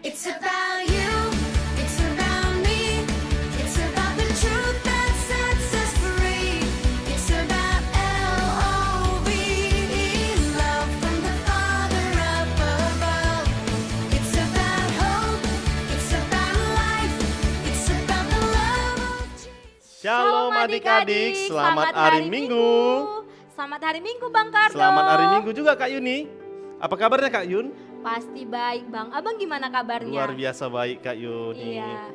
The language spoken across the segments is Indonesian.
It's about you, it's about me, it's about the truth that sets us free. It's about LOVE, love from the Father up above. It's about hope, it's about life, it's about the love of Jesus. Shalom adik-adik, selamat hari Minggu. Selamat hari Minggu Bang Kardo. Selamat hari Minggu juga Kak Yuni. Apa kabarnya Kak Yun? Pasti baik Bang, abang gimana kabarnya? Luar biasa baik Kak Yuni. Iya.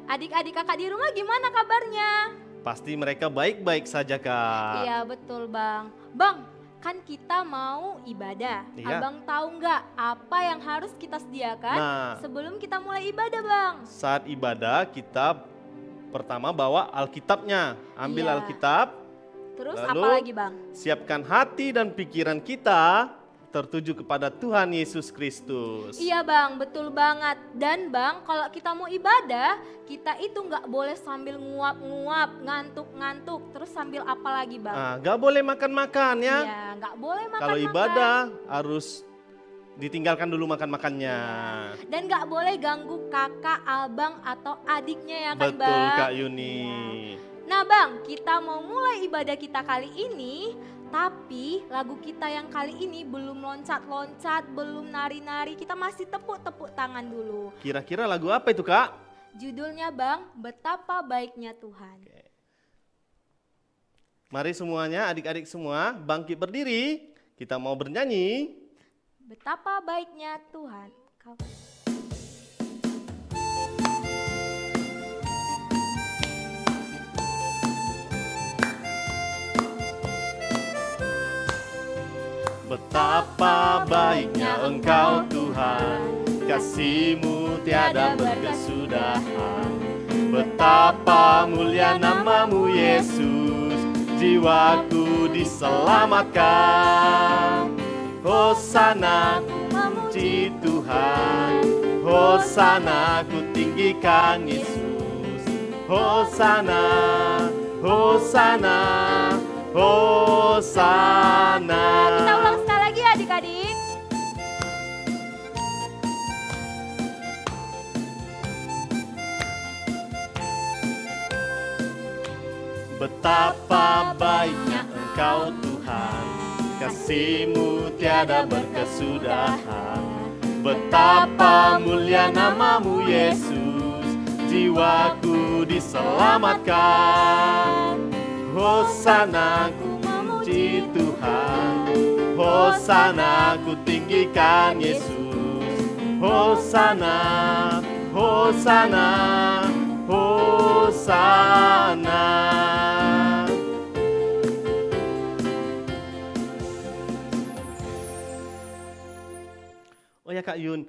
Adik-adik kakak di rumah gimana kabarnya? Pasti mereka baik-baik saja Kak. Iya betul Bang. Bang, kan kita mau ibadah. Iya. Abang tahu nggak apa yang harus kita sediakan Nah. sebelum kita mulai ibadah Bang? Saat ibadah kita pertama bawa Alkitabnya. Ambil Iya. Alkitab, Terus Lalu? apa lagi Bang? siapkan hati dan pikiran kita tertuju kepada Tuhan Yesus Kristus. Iya Bang, betul banget. Dan Bang, kalau kita mau ibadah, kita itu nggak boleh sambil nguap-nguap, ngantuk-ngantuk, terus sambil apa lagi Bang? Nah, gak boleh makan-makan ya. Iya, nggak boleh makan-makan. Kalau ibadah harus ditinggalkan dulu makan-makannya. Dan nggak boleh ganggu kakak, abang, atau adiknya ya kan Betul Bang? Kak Yuni. Nah Bang, kita mau mulai ibadah kita kali ini, tapi lagu kita yang kali ini belum loncat-loncat, belum nari-nari, kita masih tepuk-tepuk tangan dulu. Kira-kira lagu apa itu Kak? Judulnya Bang, Betapa Baiknya Tuhan. Mari semuanya, adik-adik semua bangkit berdiri. Kita mau bernyanyi. Betapa baiknya Tuhan. Betapa baiknya Engkau Tuhan, kasih-Mu tiada berkesudahan. Betapa mulia nama-Mu Yesus, jiwaku diselamatkan. Hosana ku memuji Tuhan, Hosana ku tinggikan Yesus. Hosana, Hosana, Hosana. Kita ulang sekali lagi ya adik-adik. Betapa baiknya Engkau Tuhan, kasih-Mu tiada berkesudahan. Betapa mulia nama-Mu Yesus, jiwaku diselamatkan. Hosana ku memuji Tuhan, Hosana ku tinggikan Yesus. Hosana, Hosana, Hosana. Oh ya Kak Yun,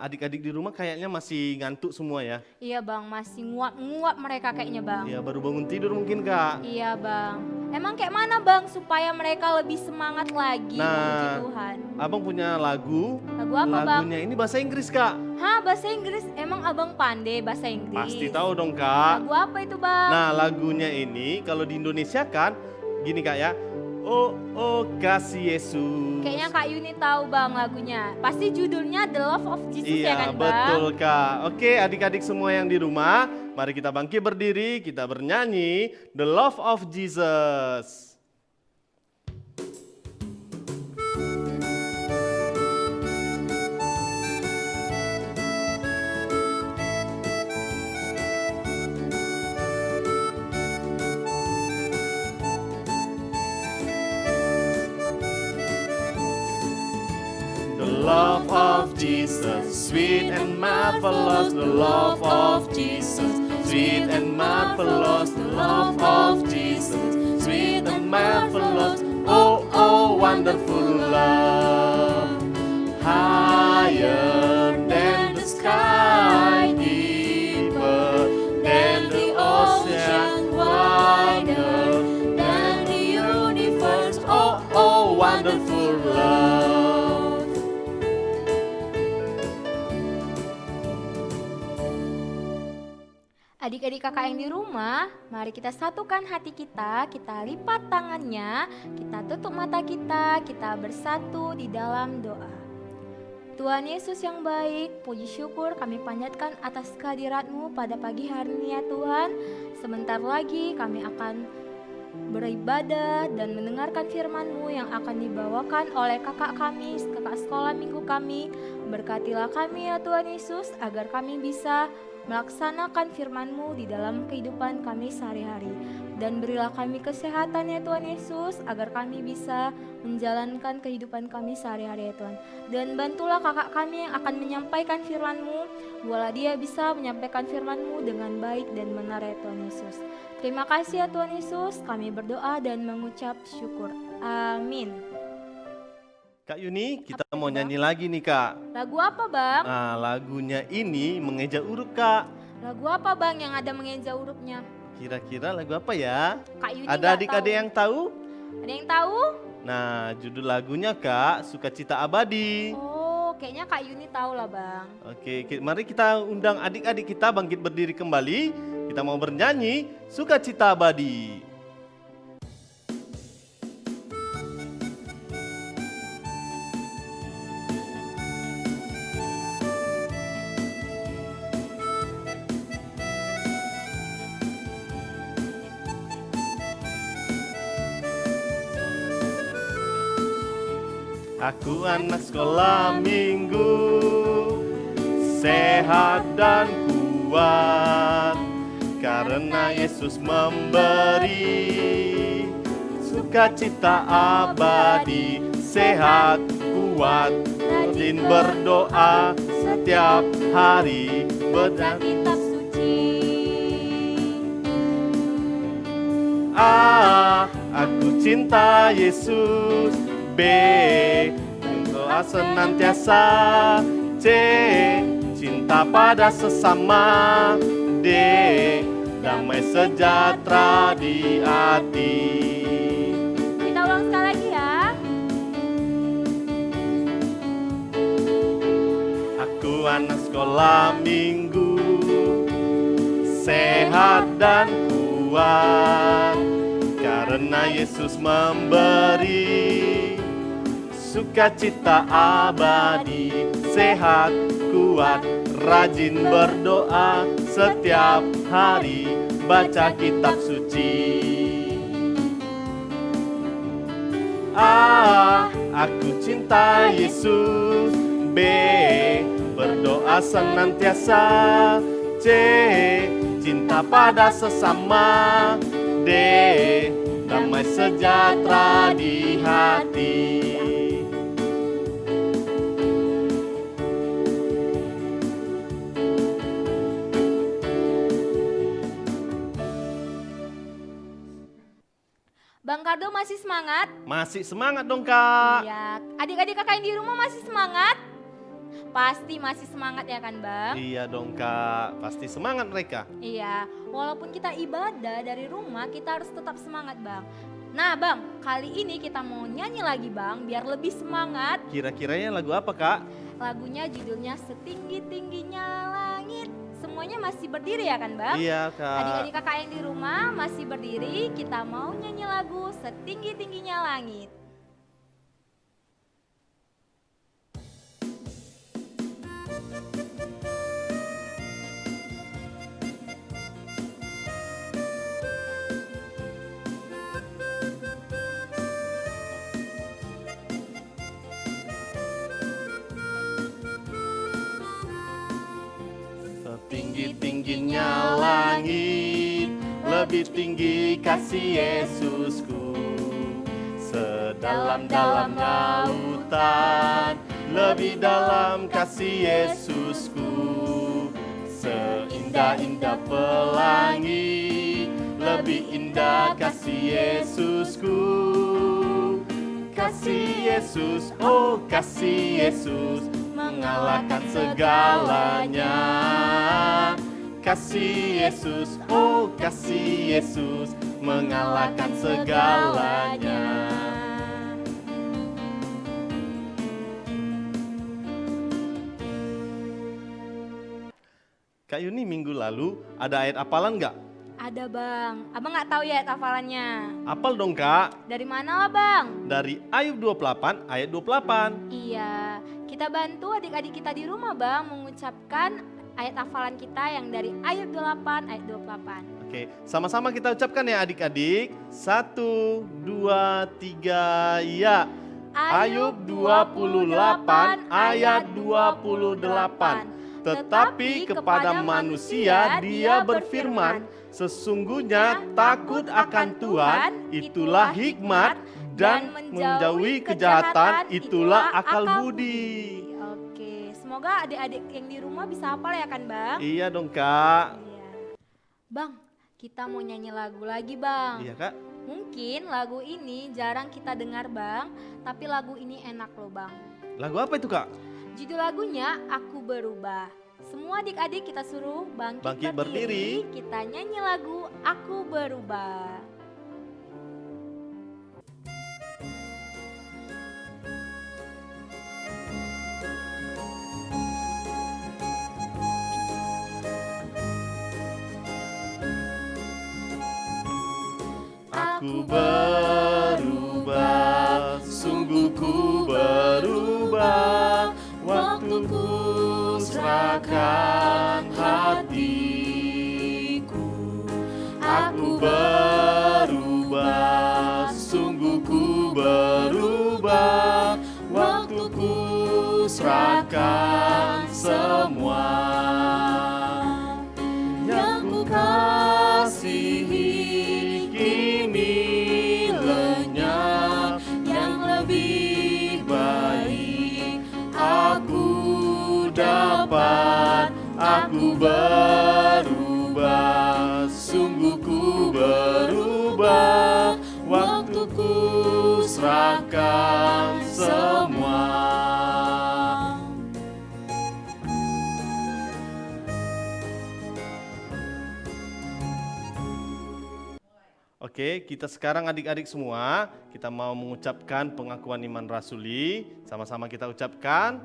adik-adik di rumah kayaknya masih ngantuk semua ya? Iya Bang, masih nguap-nguap mereka kayaknya Bang. Ya baru bangun tidur mungkin Kak. Iya Bang. Emang kayak mana Bang supaya mereka lebih semangat lagi memuji Tuhan? Abang punya lagu. Lagu apa Bang? Lagunya ini bahasa Inggris Kak. Hah, bahasa Inggris? Emang Abang pandai bahasa Inggris? Pasti tahu dong Kak. Lagu apa itu Bang? Nah lagunya ini kalau di Indonesia kan gini Kak ya. Oh oh kasih Yesus. Kayaknya Kak Yuni tahu Bang lagunya. Pasti judulnya The Love of Jesus ya Iya kan Bang? betul Kak. Oke adik-adik semua yang di rumah, mari kita bangkit berdiri, kita bernyanyi The Love of Jesus. The love of Jesus, sweet and marvelous. The love of Jesus, sweet and marvelous. The love of Jesus, sweet and marvelous. Oh, oh, wonderful love. Higher than the sky, deeper than the ocean, wider than the universe. Oh, oh, wonderful love. Adik-adik kakak yang di rumah, mari kita satukan hati kita lipat tangannya, kita tutup mata kita bersatu di dalam doa. Tuhan Yesus yang baik, puji syukur kami panjatkan atas kehadirat-Mu pada pagi hari ini ya Tuhan. Sebentar lagi kami akan beribadah dan mendengarkan firman-Mu yang akan dibawakan oleh kakak kami, kakak sekolah minggu kami. Berkatilah kami ya Tuhan Yesus, agar kami bisa melaksanakan firman-Mu di dalam kehidupan kami sehari-hari. Dan berilah kami kesehatan ya Tuhan Yesus, agar kami bisa menjalankan kehidupan kami sehari-hari ya Tuhan. Dan bantulah kakak kami yang akan menyampaikan firman-Mu, buatlah dia bisa menyampaikan firman-Mu dengan baik dan benar ya Tuhan Yesus. Terima kasih ya Tuhan Yesus, kami berdoa dan mengucap syukur. Amin. Kak Yuni, kita Apa mau itu, Bang? nyanyi lagi nih Kak. Lagu apa Bang? Nah, lagunya ini mengeja huruf Kak. Lagu apa Bang yang ada mengeja hurufnya? Kira-kira lagu apa ya? Kak Yuni Ada nggak adik-adik tahu. yang tahu? Ada yang tahu? Nah, judul lagunya Kak, Sukacita Abadi. Oh, kayaknya Kak Yuni tahu lah Bang. Oke, mari kita undang adik-adik kita bangkit berdiri kembali. Kita mau bernyanyi Sukacita Abadi. Aku anak sekolah minggu, sehat dan kuat, karena Yesus memberi sukacita abadi. Sehat, kuat, rajin berdoa setiap hari, Baca kitab suci. A. Aku cinta Yesus. B. Berdoa senantiasa. C. Cinta pada sesama. D. Damai sejahtera di hati. Kita ulang sekali lagi ya. Aku anak sekolah minggu, sehat dan kuat, karena Yesus memberi sukacita abadi. Sehat, kuat, rajin berdoa setiap hari, baca kitab suci. A. Aku cinta Yesus. B. Berdoa senantiasa. C. Cinta pada sesama. D. Damai sejahtera di hati. Bang Kardo masih semangat? Masih semangat dong Kak. Iya. Adik-adik kakak yang di rumah masih semangat? Pasti masih semangat ya kan Bang? Iya dong Kak, pasti semangat mereka. Iya, walaupun kita ibadah dari rumah, kita harus tetap semangat Bang. Nah Bang, kali ini kita mau nyanyi lagi Bang, biar lebih semangat. Kira-kiranya lagu apa Kak? Lagunya judulnya Setinggi-tingginya Langit. Semuanya masih berdiri ya kan Bang? Iya Kak. Adik-adik kakak yang di rumah masih berdiri, kita mau nyanyi lagu Setinggi-tingginya Langit. Setinggi-tingginya langit, lebih tinggi kasih Yesusku. Sedalam-dalamnya lautan, lebih dalam kasih Yesusku. Seindah-indah pelangi, lebih indah kasih Yesusku. Kasih Yesus, oh kasih Yesus, mengalahkan segalanya. Kasih Yesus, oh kasih Yesus, mengalahkan segalanya. Kak Yuni, minggu lalu ada ayat hafalan nggak? Ada Bang, Abang nggak tahu ya hafalannya. Hafal dong Kak, Dari mana lah Bang? dari Ayub 28 ayat 28. Iya, Kita bantu adik-adik kita di rumah Bang mengucapkan ayat hafalan kita yang dari ayat 28 ayat 28. Oke, sama-sama kita ucapkan ya adik-adik. 1, 2, 3, ya. Ayub 28 ayat 28. Tetapi kepada manusia dia berfirman, sesungguhnya takut akan Tuhan itulah hikmat, dan menjauhi kejahatan itulah akal budi. Oke, semoga adik-adik yang di rumah bisa hafal ya kan Bang? Iya dong Kak. Iya. Bang, kita mau nyanyi lagu lagi Bang. Iya Kak. Mungkin lagu ini jarang kita dengar Bang, tapi lagu ini enak loh Bang. Lagu apa itu Kak? Judul lagunya Aku Berubah. Semua adik-adik kita suruh bangkit, Bangkit berdiri. berdiri. Kita nyanyi lagu Aku Berubah. Aku berubah, sungguh ku berubah. Waktuku serahkan hatiku. Aku berubah, sungguh ku berubah. Waktuku serahkan semua. Yang ku kasihi kini lenyap, yang lebih baik aku dapat. Aku berubah, sungguh ku berubah. Waktuku serahkan semua. Oke, kita sekarang adik-adik semua, kita mau mengucapkan pengakuan iman rasuli. Sama-sama kita ucapkan.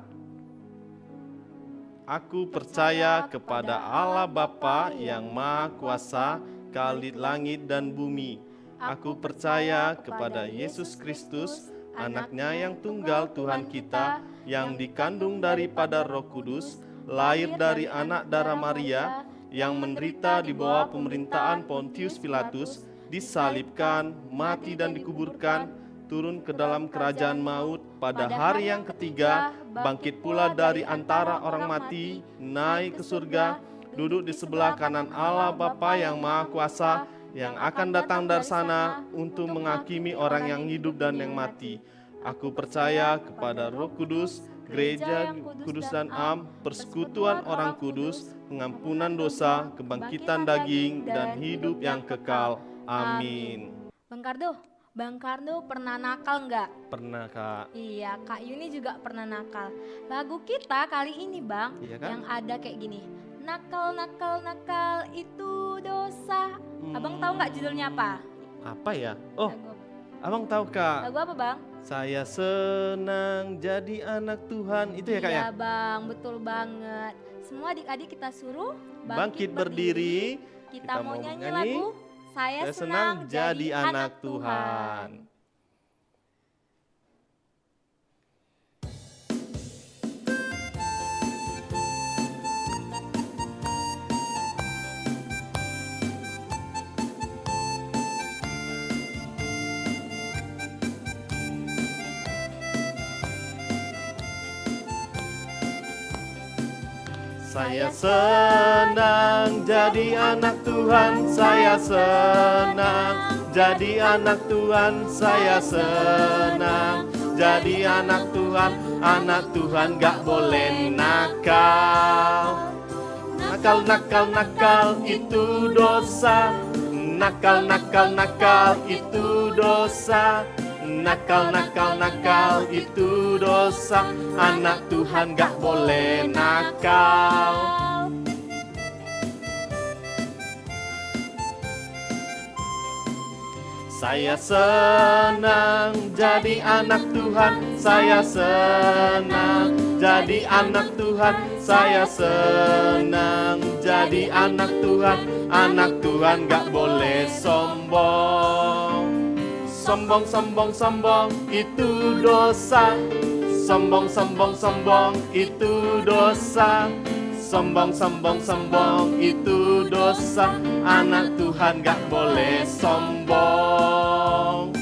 Aku percaya kepada Allah Bapa yang Maha Kuasa, Khalid langit dan bumi. Aku percaya kepada Yesus Kristus, anaknya yang tunggal Tuhan kita, yang dikandung daripada Roh Kudus, lahir dari anak darah Maria, yang menderita di bawah pemerintahan Pontius Pilatus, disalibkan, mati dan dikuburkan, turun ke dalam kerajaan maut, pada hari yang ketiga, bangkit pula dari antara orang mati, naik ke surga, duduk di sebelah kanan Allah Bapa yang Maha Kuasa, yang akan datang dari sana untuk menghakimi orang yang hidup dan yang mati. Aku percaya kepada Roh Kudus, gereja yang kudus dan am, persekutuan orang kudus, pengampunan dosa, kebangkitan daging, dan hidup yang kekal. Amin. Bang Kardo pernah nakal nggak? Pernah Kak. Iya, Kak Yuni juga pernah nakal. Lagu kita kali ini Bang, Iya, Kak. yang ada kayak gini. Nakal, nakal, nakal itu dosa. Abang tahu nggak judulnya apa? Apa ya? Oh, Lagu, abang tahu Kak. lagu apa Bang? Saya senang jadi anak Tuhan. Itu ya Kak ya? Iya Bang, betul banget. Semua adik-adik kita suruh Bangkit berdiri. Kita mau nyanyi lagu Saya senang jadi anak Tuhan. Saya senang jadi anak Tuhan, saya senang jadi anak Tuhan, saya senang jadi anak Tuhan gak boleh nakal. Nakal, nakal, nakal itu dosa, nakal, nakal, nakal itu dosa. Nakal, nakal, nakal itu dosa. Anak Tuhan gak boleh nakal. Saya senang jadi anak Tuhan, saya senang jadi anak Tuhan, saya senang jadi anak Tuhan gak boleh sombong. Sombong, sombong, sombong itu dosa. Sombong, sombong, sombong itu dosa. Sombong, sombong, sombong itu dosa. Anak Tuhan gak boleh sombong.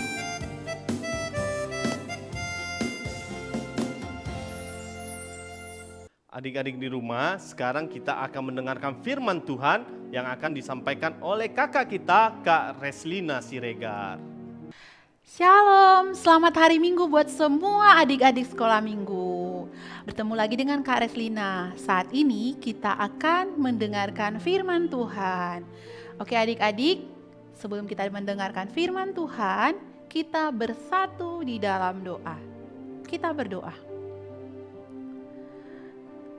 Adik-adik di rumah, sekarang kita akan mendengarkan firman Tuhan yang akan disampaikan oleh kakak kita, Kak Reslina Siregar. Shalom, selamat hari Minggu buat semua adik-adik sekolah minggu. Bertemu lagi dengan Kak Reslina. Saat ini kita akan mendengarkan firman Tuhan. Oke adik-adik, sebelum kita mendengarkan firman Tuhan, kita bersatu di dalam doa. Kita berdoa.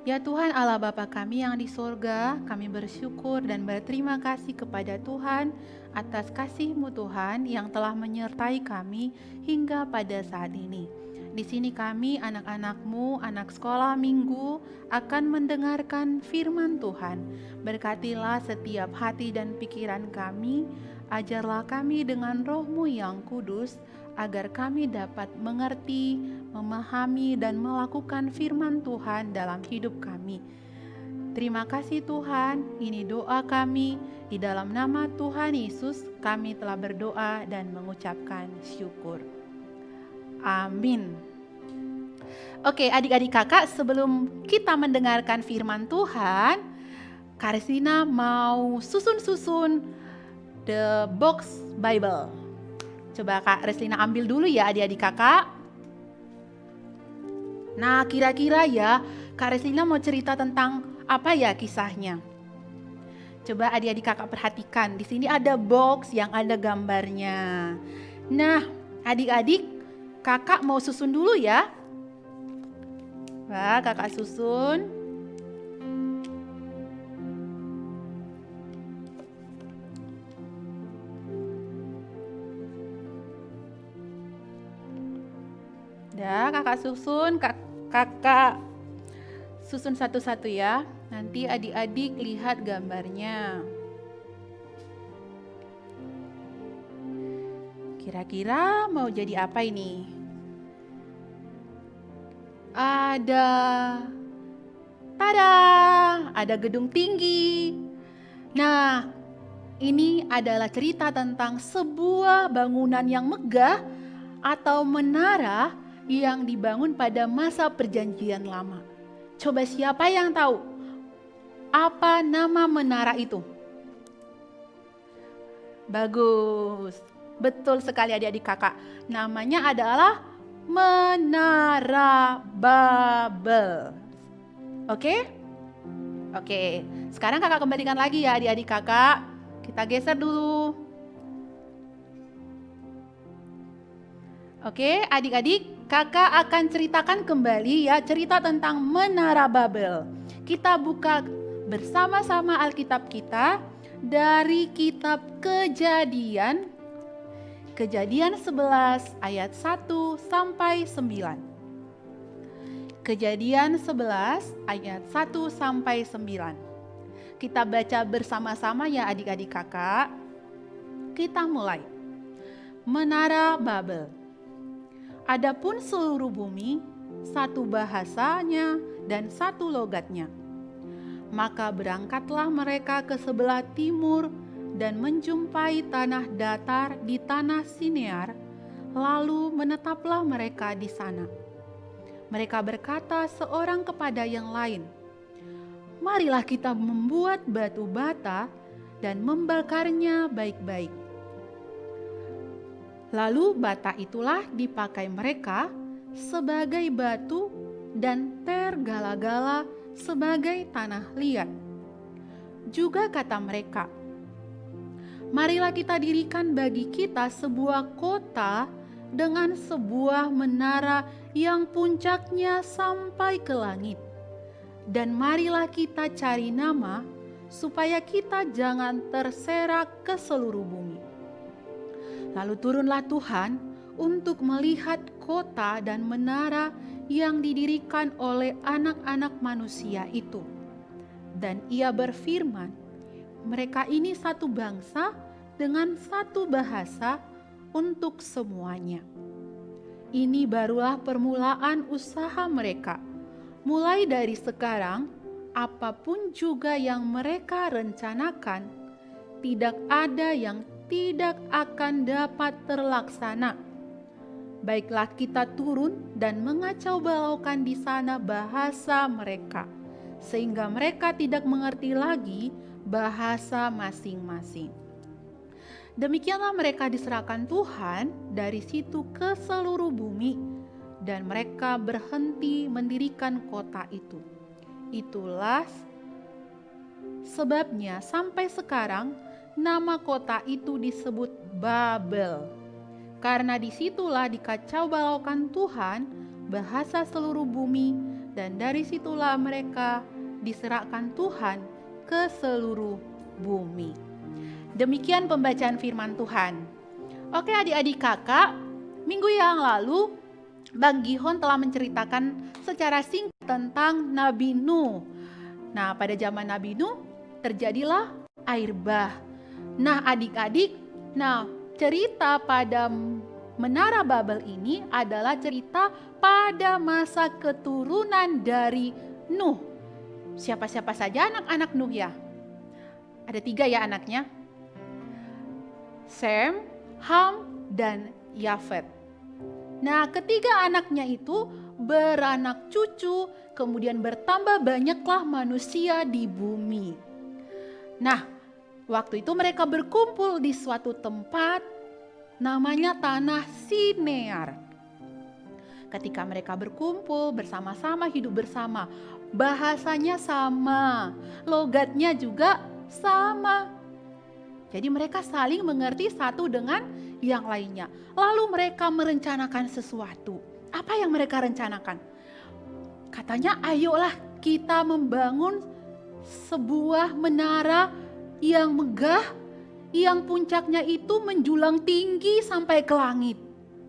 Ya Tuhan Allah Bapa kami yang di sorga, kami bersyukur dan berterima kasih kepada Tuhan atas kasih-Mu Tuhan yang telah menyertai kami hingga pada saat ini. Di sini kami anak-anak-Mu, anak sekolah minggu akan mendengarkan firman Tuhan. Berkatilah setiap hati dan pikiran kami, ajarlah kami dengan Roh-Mu yang kudus, agar kami dapat mengerti, memahami, dan melakukan firman Tuhan dalam hidup kami. Terima kasih Tuhan, ini doa kami. Di dalam nama Tuhan Yesus, kami telah berdoa dan mengucapkan syukur. Amin. Oke adik-adik kakak, sebelum kita mendengarkan firman Tuhan, Kak Reslina mau susun-susun the box Bible. Coba Kak Reslina ambil dulu ya adik-adik kakak. Nah kira-kira ya Kak Reslina mau cerita tentang apa ya kisahnya? Coba adik-adik kakak perhatikan, di sini ada box yang ada gambarnya. Nah adik-adik kakak mau susun dulu ya. Wah kakak susun. Ya, kakak susun, kakak susun satu-satu ya. Nanti adik-adik lihat gambarnya. Kira-kira mau jadi apa ini? Ada gedung tinggi. Nah, ini adalah cerita tentang sebuah bangunan yang megah atau menara yang dibangun pada masa perjanjian lama. Coba siapa yang tahu apa nama menara itu? Bagus, betul sekali adik-adik kakak. Namanya adalah Menara Babel. Oke? Oke, sekarang kakak kembalikan lagi ya adik-adik kakak. Kita geser dulu. Oke, adik-adik, kakak akan ceritakan kembali ya cerita tentang Menara Babel. Kita buka bersama-sama Alkitab kita dari kitab Kejadian 11 ayat 1 sampai 9. Kejadian 11 ayat 1 sampai 9. Kita baca bersama-sama ya adik-adik kakak. Kita mulai. Menara Babel. Adapun seluruh bumi, satu bahasanya dan satu logatnya. Maka berangkatlah mereka ke sebelah timur dan menjumpai tanah datar di tanah Sinear, lalu menetaplah mereka di sana. Mereka berkata seorang kepada yang lain, "Marilah kita membuat batu bata dan membakarnya baik-baik." Lalu bata itulah dipakai mereka sebagai batu dan tergala-gala sebagai tanah liat. Juga kata mereka, "Marilah kita dirikan bagi kita sebuah kota dengan sebuah menara yang puncaknya sampai ke langit. Dan marilah kita cari nama supaya kita jangan terserak ke seluruh bumi." Lalu turunlah Tuhan untuk melihat kota dan menara yang didirikan oleh anak-anak manusia itu. Dan ia berfirman, "Mereka ini satu bangsa dengan satu bahasa untuk semuanya." Ini barulah permulaan usaha mereka. Mulai dari sekarang, apapun juga yang mereka rencanakan, tidak ada yang tidak akan dapat terlaksana. Baiklah kita turun dan mengacau balaukan di sana bahasa mereka, sehingga mereka tidak mengerti lagi bahasa masing-masing. Demikianlah mereka diserahkan Tuhan dari situ ke seluruh bumi, dan mereka berhenti mendirikan kota itu. Itulah sebabnya sampai sekarang nama kota itu disebut Babel. Karena disitulah dikacau balaukan Tuhan bahasa seluruh bumi, dan dari situlah mereka diserahkan Tuhan ke seluruh bumi. Demikian pembacaan firman Tuhan. Oke adik-adik kakak, minggu yang lalu Bang Gihon telah menceritakan secara singkat tentang Nabi Nuh. Nah, pada zaman Nabi Nuh terjadilah air bah. Nah, adik-adik, cerita pada Menara Babel ini adalah cerita pada masa keturunan dari Nuh. Siapa-siapa saja anak-anak Nuh ya? Ada 3 ya anaknya. Sem, Ham, dan Yafet. Nah, ketiga anaknya itu beranak cucu, kemudian bertambah banyaklah manusia di bumi. Nah, waktu itu mereka berkumpul di suatu tempat namanya Tanah Sinear. Ketika mereka berkumpul bersama-sama, hidup bersama, bahasanya sama, logatnya juga sama. Jadi mereka saling mengerti satu dengan yang lainnya. Lalu mereka merencanakan sesuatu. Apa yang mereka rencanakan? Katanya, ayolah kita membangun sebuah menara yang megah, yang puncaknya itu menjulang tinggi sampai ke langit.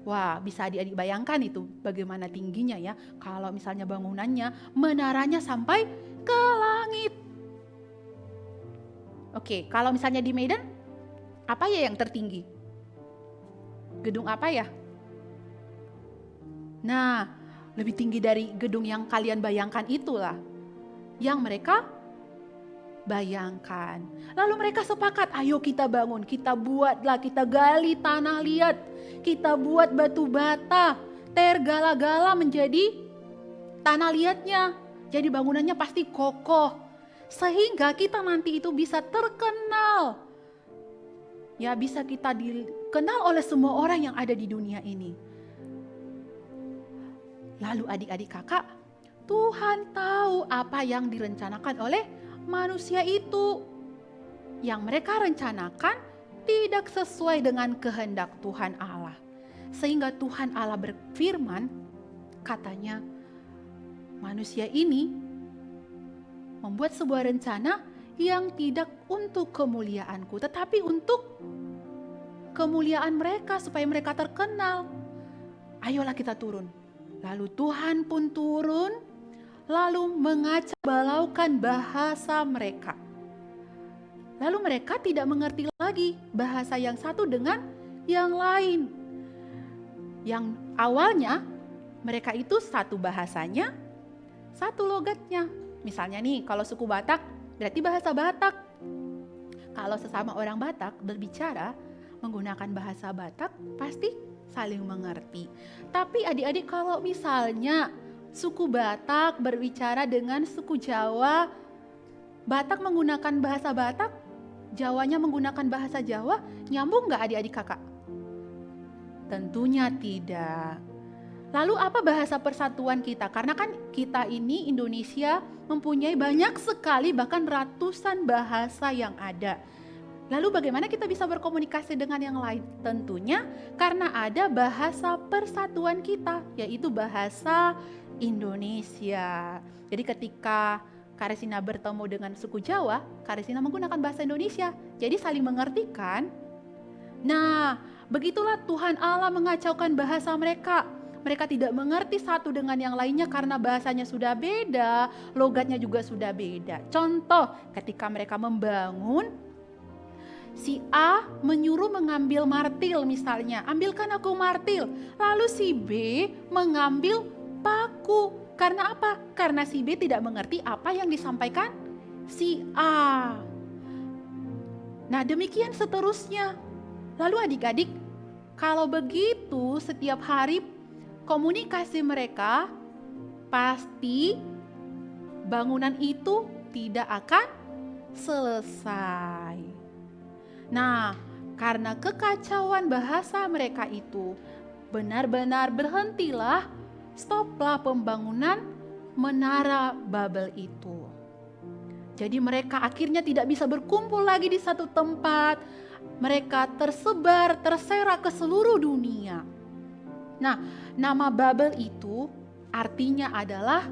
Wah, bisa adik-adik bayangkan itu bagaimana tingginya ya. Kalau misalnya bangunannya, menaranya sampai ke langit. Oke, kalau misalnya di Medan, apa ya yang tertinggi? Gedung apa ya? Nah, lebih tinggi dari gedung yang kalian bayangkan itulah yang mereka bayangkan. Lalu mereka sepakat, ayo kita bangun, kita buatlah, kita gali tanah liat, kita buat batu bata, tergala-gala menjadi tanah liatnya. Jadi bangunannya pasti kokoh. Sehingga kita nanti itu bisa terkenal. Ya, bisa kita dikenal oleh semua orang yang ada di dunia ini. Lalu adik-adik kakak, Tuhan tahu apa yang direncanakan oleh manusia itu. Yang mereka rencanakan tidak sesuai dengan kehendak Tuhan Allah. Sehingga Tuhan Allah berfirman, katanya, manusia ini membuat sebuah rencana yang tidak untuk kemuliaanku, tetapi untuk kemuliaan mereka, supaya mereka terkenal. Ayolah kita turun. Lalu Tuhan pun turun, lalu mengacau balaukan bahasa mereka. Lalu mereka tidak mengerti lagi bahasa yang satu dengan yang lain. Yang awalnya mereka itu satu bahasanya, satu logatnya. Misalnya nih, kalau suku Batak berarti bahasa Batak. Kalau sesama orang Batak berbicara menggunakan bahasa Batak, pasti saling mengerti. Tapi adik-adik, kalau misalnya suku Batak berbicara dengan suku Jawa, Batak menggunakan bahasa Batak, Jawanya menggunakan bahasa Jawa, nyambung nggak adik-adik kakak? Tentunya tidak. Lalu apa bahasa persatuan kita? Karena kan kita ini Indonesia mempunyai banyak sekali, bahkan ratusan bahasa yang ada. Lalu bagaimana kita bisa berkomunikasi dengan yang lain? Tentunya karena ada bahasa persatuan kita, yaitu bahasa Indonesia. Jadi ketika Karesina bertemu dengan suku Jawa, Karesina menggunakan bahasa Indonesia. Jadi saling mengerti kan? Nah, begitulah Tuhan Allah mengacaukan bahasa mereka. Mereka tidak mengerti satu dengan yang lainnya karena bahasanya sudah beda, logatnya juga sudah beda. Contoh, ketika mereka membangun Si A menyuruh mengambil martil misalnya, ambilkan aku martil. Lalu si B mengambil paku. Karena apa? Karena si B tidak mengerti apa yang disampaikan si A. Nah, demikian seterusnya. Lalu adik-adik, kalau begitu setiap hari komunikasi mereka, pasti bangunan itu tidak akan selesai. Nah, karena kekacauan bahasa mereka itu, benar-benar berhentilah, stoplah pembangunan menara Babel itu. Jadi mereka akhirnya tidak bisa berkumpul lagi di satu tempat. Mereka tersebar, terserak ke seluruh dunia. Nah, nama Babel itu artinya adalah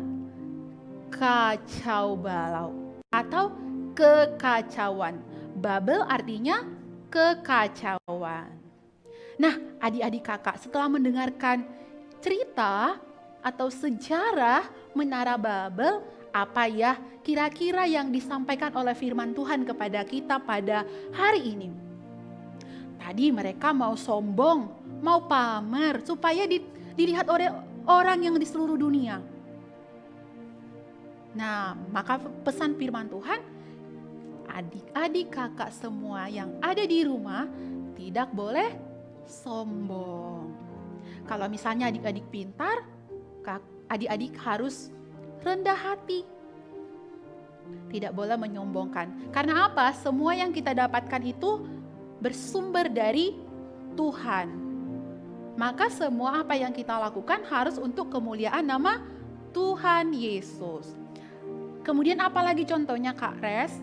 kacau balau atau kekacauan. Babel artinya kekacauan. Nah, adik-adik kakak, setelah mendengarkan cerita atau sejarah menara Babel, apa ya kira-kira yang disampaikan oleh firman Tuhan kepada kita pada hari ini? Tadi mereka mau sombong, mau pamer supaya dilihat oleh orang yang di seluruh dunia. Nah, maka pesan firman Tuhan, adik-adik kakak semua yang ada di rumah tidak boleh sombong. Kalau misalnya adik-adik pintar, adik-adik harus rendah hati. Tidak boleh menyombongkan. Karena apa? Semua yang kita dapatkan itu bersumber dari Tuhan. Maka semua apa yang kita lakukan harus untuk kemuliaan nama Tuhan Yesus. Kemudian apalagi contohnya Kak Res?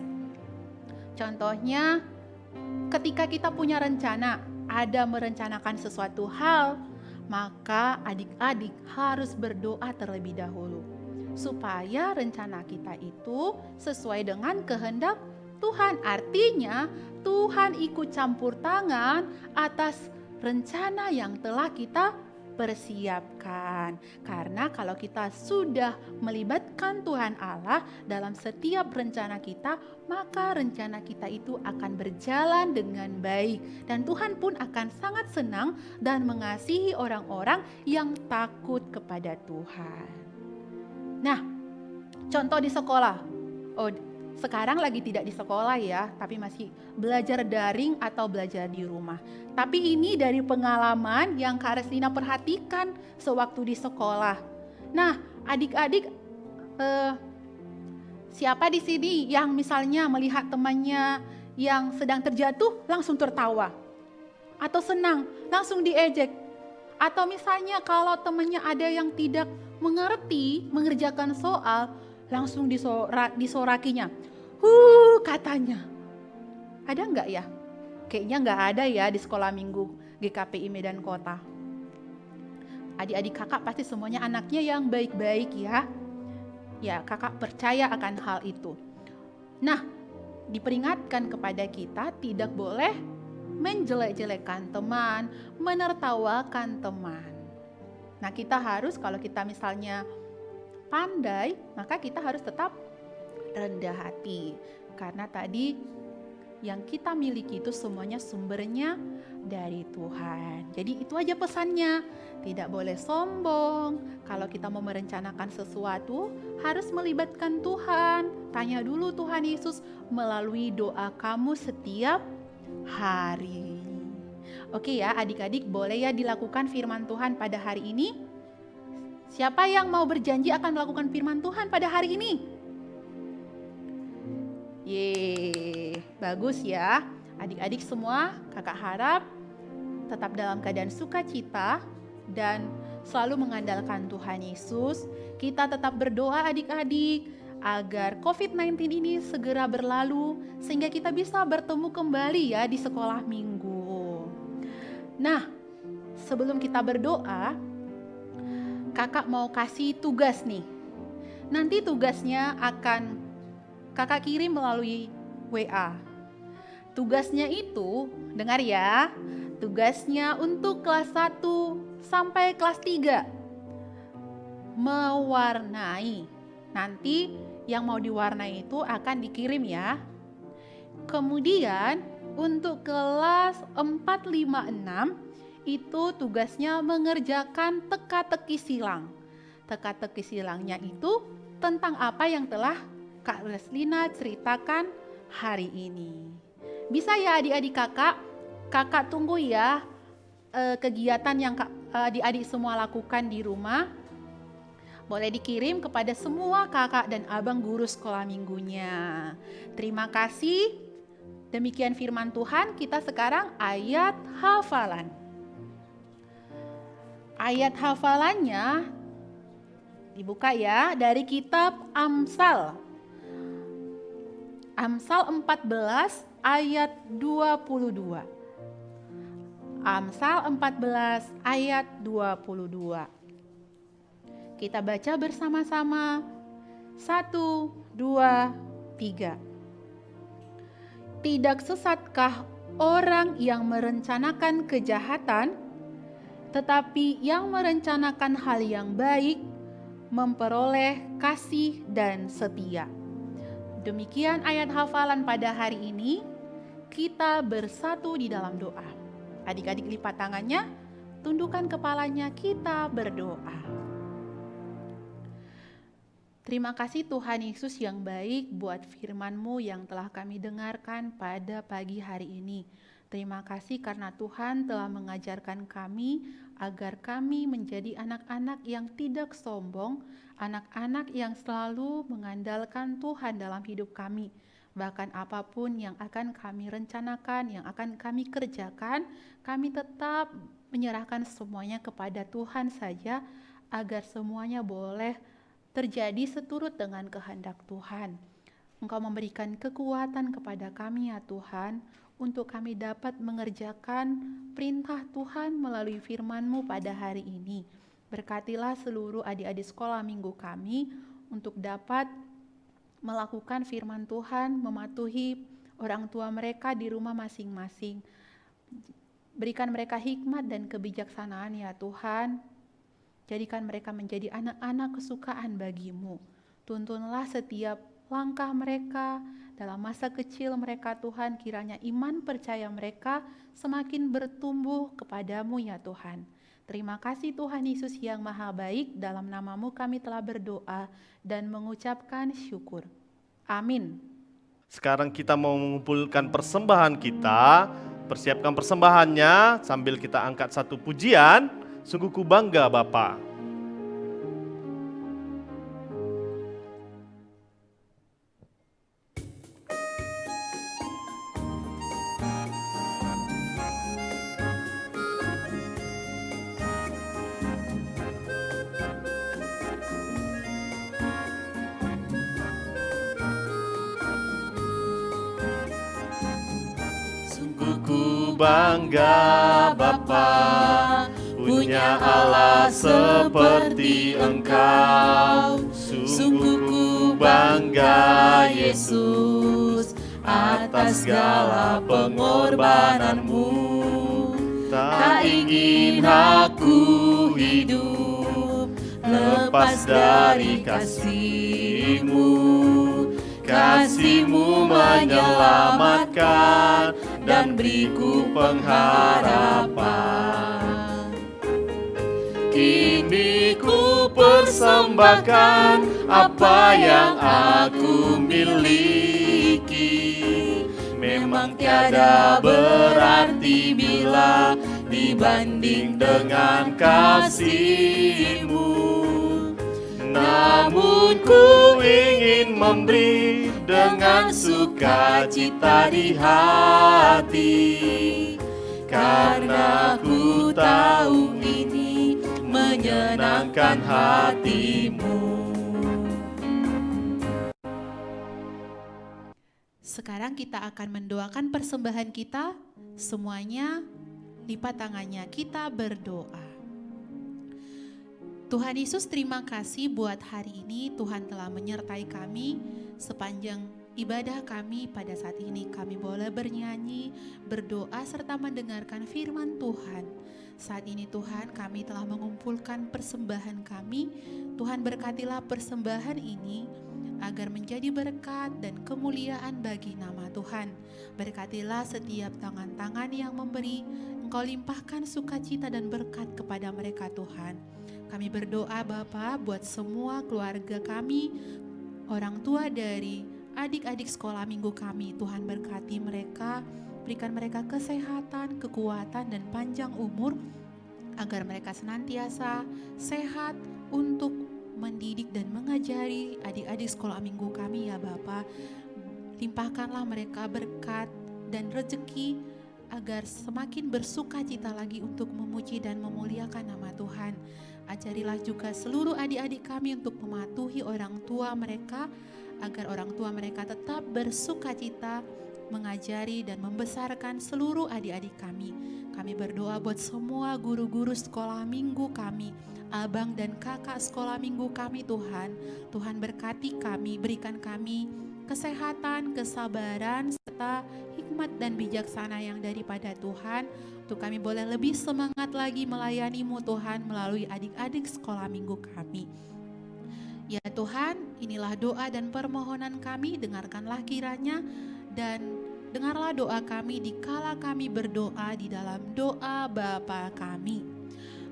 Contohnya ketika kita punya rencana, ada merencanakan sesuatu hal, maka adik-adik harus berdoa terlebih dahulu supaya rencana kita itu sesuai dengan kehendak Tuhan. Artinya Tuhan ikut campur tangan atas rencana yang telah kita persiapkan. Karena kalau kita sudah melibatkan Tuhan Allah dalam setiap rencana kita, maka rencana kita itu akan berjalan dengan baik. Dan Tuhan pun akan sangat senang dan mengasihi orang-orang yang takut kepada Tuhan. Nah, contoh di sekolah. Sekarang lagi tidak di sekolah ya, tapi masih belajar daring atau belajar di rumah. Tapi ini dari pengalaman yang Kak Reslina perhatikan sewaktu di sekolah. Nah, adik-adik, siapa di sini yang misalnya melihat temannya yang sedang terjatuh langsung tertawa? Atau senang, langsung diejek? Atau misalnya kalau temannya ada yang tidak mengerti, mengerjakan soal, langsung disorakinya. Katanya. Ada enggak ya? Kayaknya enggak ada ya di sekolah minggu GKPI Medan Kota. Adik-adik kakak pasti semuanya anaknya yang baik-baik ya. Ya, kakak percaya akan hal itu. Nah, diperingatkan kepada kita tidak boleh menjelek-jelekan teman, menertawakan teman. Nah, kita harus kalau kita misalnya pandai, maka kita harus tetap rendah hati. Karena tadi yang kita miliki itu semuanya sumbernya dari Tuhan. Jadi itu aja pesannya. Tidak boleh sombong. Kalau kita mau merencanakan sesuatu, harus melibatkan Tuhan. Tanya dulu Tuhan Yesus melalui doa kamu setiap hari. Oke ya adik-adik, boleh ya dilakukan firman Tuhan pada hari ini? Siapa yang mau berjanji akan melakukan firman Tuhan pada hari ini? Yeay, bagus ya. Adik-adik semua, kakak harap tetap dalam keadaan sukacita dan selalu mengandalkan Tuhan Yesus. Kita tetap berdoa adik-adik agar COVID-19 ini segera berlalu sehingga kita bisa bertemu kembali ya di sekolah minggu. Nah, sebelum kita berdoa, kakak mau kasih tugas nih. Nanti tugasnya akan kakak kirim melalui WA. Tugasnya itu, dengar ya, tugasnya untuk kelas 1 sampai kelas 3. Mewarnai. Nanti yang mau diwarnai itu akan dikirim ya. Kemudian Untuk kelas 4, 5, 6 itu tugasnya mengerjakan teka-teki silang. Teka-teki silangnya itu tentang apa yang telah Kak Leslina ceritakan hari ini. Bisa ya adik-adik kakak tunggu ya kegiatan yang adik-adik semua lakukan di rumah. Boleh dikirim kepada semua kakak dan abang guru sekolah minggunya. Terima kasih. Demikian firman Tuhan, kita sekarang ayat hafalan. Ayat hafalannya dibuka ya dari kitab Amsal. Amsal 14 ayat 22. Amsal 14 ayat 22. Kita baca bersama-sama. 1, 2, 3. Tidak sesatkah orang yang merencanakan kejahatan, tetapi yang merencanakan hal yang baik memperoleh kasih dan setia. Demikian ayat hafalan pada hari ini. Kita bersatu di dalam doa. Adik-adik lipat tangannya, tundukkan kepalanya, kita berdoa. Terima kasih Tuhan Yesus yang baik buat firman-Mu yang telah kami dengarkan pada pagi hari ini. Terima kasih karena Tuhan telah mengajarkan kami agar kami menjadi anak-anak yang tidak sombong, anak-anak yang selalu mengandalkan Tuhan dalam hidup kami. Bahkan apapun yang akan kami rencanakan, yang akan kami kerjakan, kami tetap menyerahkan semuanya kepada Tuhan saja agar semuanya boleh terjadi seturut dengan kehendak Tuhan. Engkau memberikan kekuatan kepada kami ya Tuhan, untuk kami dapat mengerjakan perintah Tuhan melalui firman-Mu pada hari ini. Berkatilah seluruh adik-adik sekolah minggu kami untuk dapat melakukan firman Tuhan, mematuhi orang tua mereka di rumah masing-masing. Berikan mereka hikmat dan kebijaksanaan ya Tuhan. Jadikan mereka menjadi anak-anak kesukaan bagi-Mu. Tuntunlah setiap langkah mereka dalam masa kecil mereka Tuhan, kiranya iman percaya mereka semakin bertumbuh kepadamu ya Tuhan. Terima kasih Tuhan Yesus yang maha baik, dalam nama-Mu kami telah berdoa dan mengucapkan syukur. Amin. Sekarang kita mau mengumpulkan persembahan kita. Persiapkan persembahannya sambil kita angkat satu pujian. Sungguh ku bangga Bapa. Sungguh ku bangga Bapa, punya Allah seperti Engkau. Sungguh ku bangga Yesus atas segala pengorbananmu. Tak ingin aku hidup lepas dari kasih-Mu. Kasih-Mu menyelamatkan dan beriku pengharapan. Kini ku persembahkan apa yang aku miliki. Memang tiada berarti bila dibanding dengan kasih-Mu. Namun ku ingin memberi dengan sukacita di hati, karena ku tahu ini menyenangkan hati-Mu. Sekarang kita akan mendoakan persembahan kita. Semuanya lipat tangannya, kita berdoa. Tuhan Yesus, terima kasih buat hari ini. Tuhan telah menyertai kami sepanjang ibadah kami pada saat ini. Kami boleh bernyanyi, berdoa, serta mendengarkan firman Tuhan. Saat ini Tuhan, kami telah mengumpulkan persembahan kami. Tuhan berkatilah persembahan ini agar menjadi berkat dan kemuliaan bagi nama Tuhan. Berkatilah setiap tangan-tangan yang memberi, Engkau limpahkan sukacita dan berkat kepada mereka Tuhan. Kami berdoa Bapa buat semua keluarga kami, orang tua dari adik-adik sekolah minggu kami. Tuhan berkati mereka, berikan mereka kesehatan, kekuatan, dan panjang umur, agar mereka senantiasa sehat untuk mendidik dan mengajari adik-adik sekolah minggu kami ya Bapa. Limpahkanlah mereka berkat dan rezeki agar semakin bersuka cita lagi untuk memuji dan memuliakan nama Tuhan. Ajarilah juga seluruh adik-adik kami untuk mematuhi orang tua mereka, agar orang tua mereka tetap bersuka cita mengajari dan membesarkan seluruh adik-adik kami. Kami berdoa buat semua guru-guru sekolah minggu kami, abang dan kakak sekolah minggu kami Tuhan. Tuhan berkati kami, berikan kami kesehatan, kesabaran, serta hikmat dan bijaksana yang daripada Tuhan, untuk kami boleh lebih semangat lagi melayani-Mu Tuhan melalui adik-adik sekolah minggu kami. Ya Tuhan, inilah doa dan permohonan kami, dengarkanlah kiranya dan dengarlah doa kami dikala kami berdoa di dalam doa Bapa kami.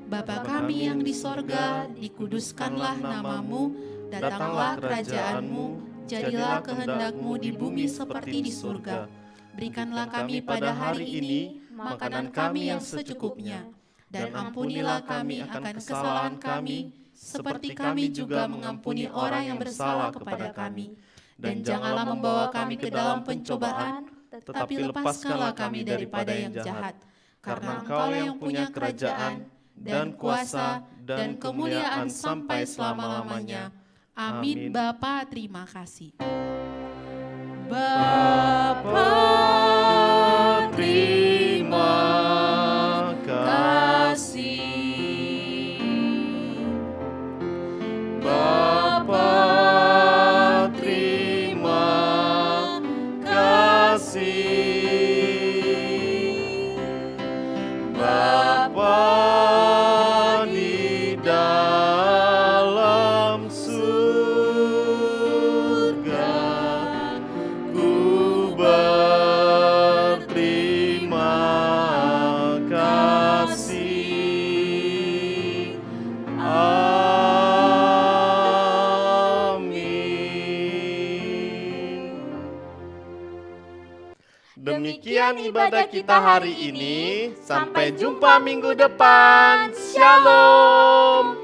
Bapa kami yang di sorga, dikuduskanlah namamu, datanglah kerajaan-Mu, jadilah kehendak-Mu di bumi seperti di surga. Berikanlah kami pada hari ini makanan kami yang secukupnya, dan ampunilah kami akan kesalahan kami, seperti kami juga mengampuni orang yang bersalah kepada kami. Dan janganlah membawa kami ke dalam pencobaan, tetapi lepaskanlah kami daripada yang jahat. Karena Engkau yang punya kerajaan, dan kuasa, dan kemuliaan sampai selama-lamanya. Amin. Bapa, terima kasih. Bapa, terima kasih. Bapa, terima kasih. Bapa di dalam surga, ku berterima kasih. Amin. Demikian ibadah kita hari ini. Sampai jumpa minggu depan. Shalom.